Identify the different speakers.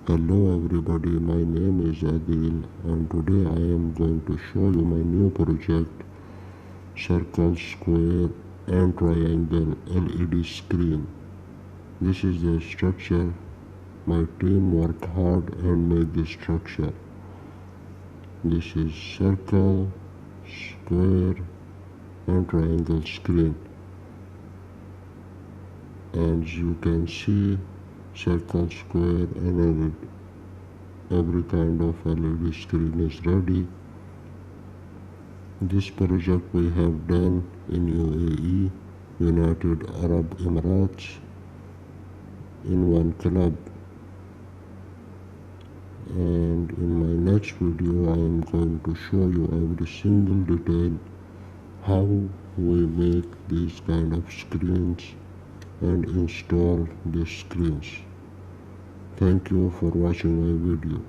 Speaker 1: Hello everybody, my name is Adil and today I am going to show you my new project, circle, square and triangle LED screen. This is the structure. My team worked hard and made the structure. This is circle, square and triangle screen. And you can see circle, square and every kind of LED screen is ready. This project we have done in UAE, United Arab Emirates, in one club. And in my next video I am going to show you every single detail how we make these kind of screens and install these screens. Thank you for watching my video.